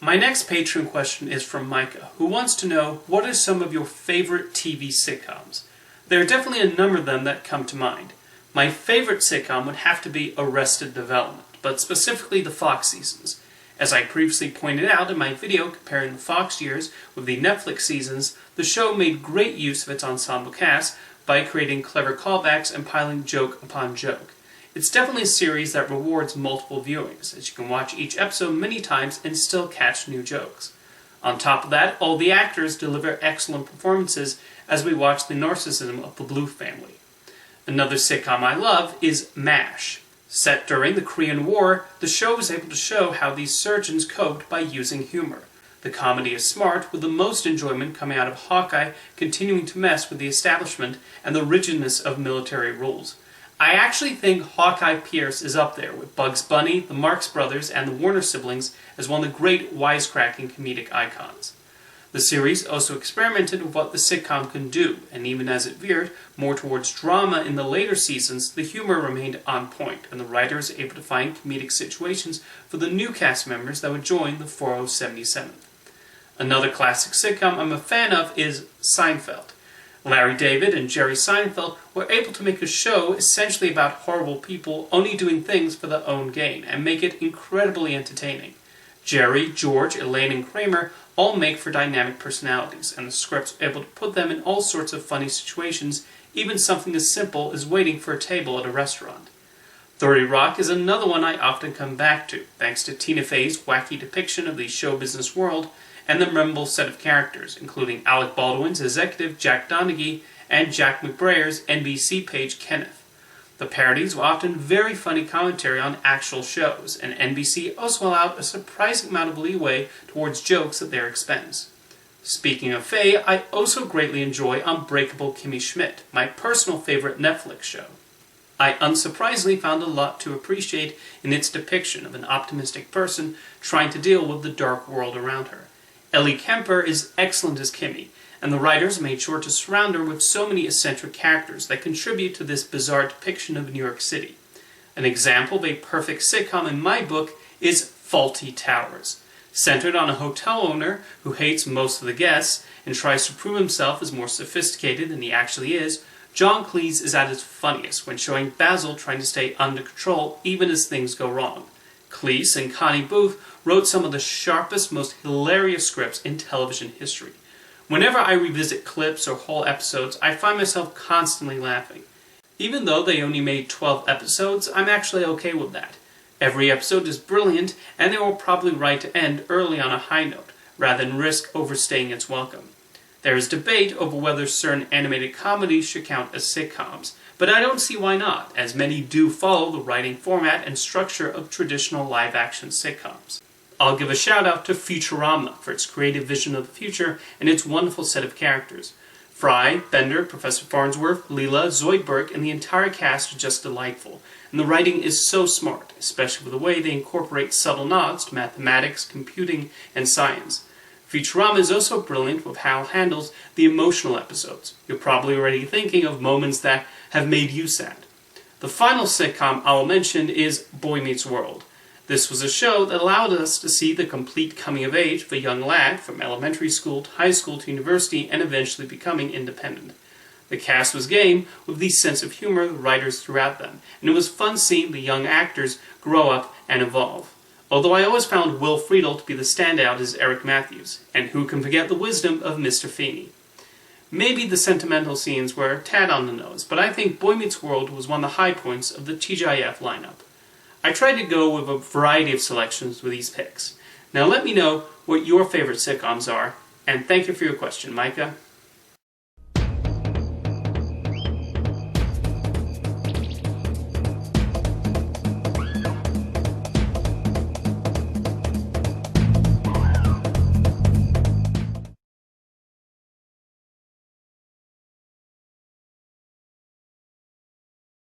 My next Patreon question is from Micah, who wants to know, what are some of your favorite TV sitcoms? There are definitely a number of them that come to mind. My favorite sitcom would have to be Arrested Development, but specifically the Fox seasons. As I previously pointed out in my video comparing the Fox years with the Netflix seasons, the show made great use of its ensemble cast by creating clever callbacks and piling joke upon joke. It's definitely a series that rewards multiple viewings, as you can watch each episode many times and still catch new jokes. On top of that, all the actors deliver excellent performances as we watch the narcissism of the Blue family. Another sitcom I love is MASH. Set during the Korean War, the show was able to show how these surgeons coped by using humor. The comedy is smart, with the most enjoyment coming out of Hawkeye continuing to mess with the establishment and the rigidness of military rules. I actually think Hawkeye Pierce is up there with Bugs Bunny, the Marx Brothers, and the Warner siblings as one of the great wisecracking comedic icons. The series also experimented with what the sitcom can do, and even as it veered more towards drama in the later seasons, the humor remained on point, and the writers were able to find comedic situations for the new cast members that would join the 4077th. Another classic sitcom I'm a fan of is Seinfeld. Larry David and Jerry Seinfeld were able to make a show essentially about horrible people only doing things for their own gain, and make it incredibly entertaining. Jerry, George, Elaine, and Kramer all make for dynamic personalities, and the scripts are able to put them in all sorts of funny situations, even something as simple as waiting for a table at a restaurant. 30 Rock is another one I often come back to, thanks to Tina Fey's wacky depiction of the show business world, and the memorable set of characters, including Alec Baldwin's executive Jack Donaghy and Jack McBrayer's NBC page Kenneth. The parodies were often very funny commentary on actual shows, and NBC also allowed a surprising amount of leeway towards jokes at their expense. Speaking of Faye, I also greatly enjoy Unbreakable Kimmy Schmidt, my personal favorite Netflix show. I unsurprisingly found a lot to appreciate in its depiction of an optimistic person trying to deal with the dark world around her. Ellie Kemper is excellent as Kimmy, and the writers made sure to surround her with so many eccentric characters that contribute to this bizarre depiction of New York City. An example of a perfect sitcom in my book is Fawlty Towers. Centered on a hotel owner who hates most of the guests and tries to prove himself as more sophisticated than he actually is, John Cleese is at his funniest when showing Basil trying to stay under control even as things go wrong. Cleese and Connie Booth wrote some of the sharpest, most hilarious scripts in television history. Whenever I revisit clips or whole episodes, I find myself constantly laughing. Even though they only made 12 episodes, I'm actually okay with that. Every episode is brilliant, and they were probably right to end early on a high note, rather than risk overstaying its welcome. There is debate over whether certain animated comedies should count as sitcoms, but I don't see why not, as many do follow the writing format and structure of traditional live-action sitcoms. I'll give a shout out to Futurama for its creative vision of the future and its wonderful set of characters. Fry, Bender, Professor Farnsworth, Leela, Zoidberg, and the entire cast are just delightful, and the writing is so smart, especially with the way they incorporate subtle nods to mathematics, computing, and science. Futurama is also brilliant with how it handles the emotional episodes. You're probably already thinking of moments that have made you sad. The final sitcom I'll mention is Boy Meets World. This was a show that allowed us to see the complete coming of age of a young lad from elementary school to high school to university and eventually becoming independent. The cast was game with the sense of humor the writers threw at them, and it was fun seeing the young actors grow up and evolve. Although I always found Will Friedle to be the standout as Eric Matthews, and who can forget the wisdom of Mr. Feeney. Maybe the sentimental scenes were a tad on the nose, but I think Boy Meets World was one of the high points of the TGIF lineup. I tried to go with a variety of selections with these picks. Now let me know what your favorite sitcoms are, and thank you for your question, Micah.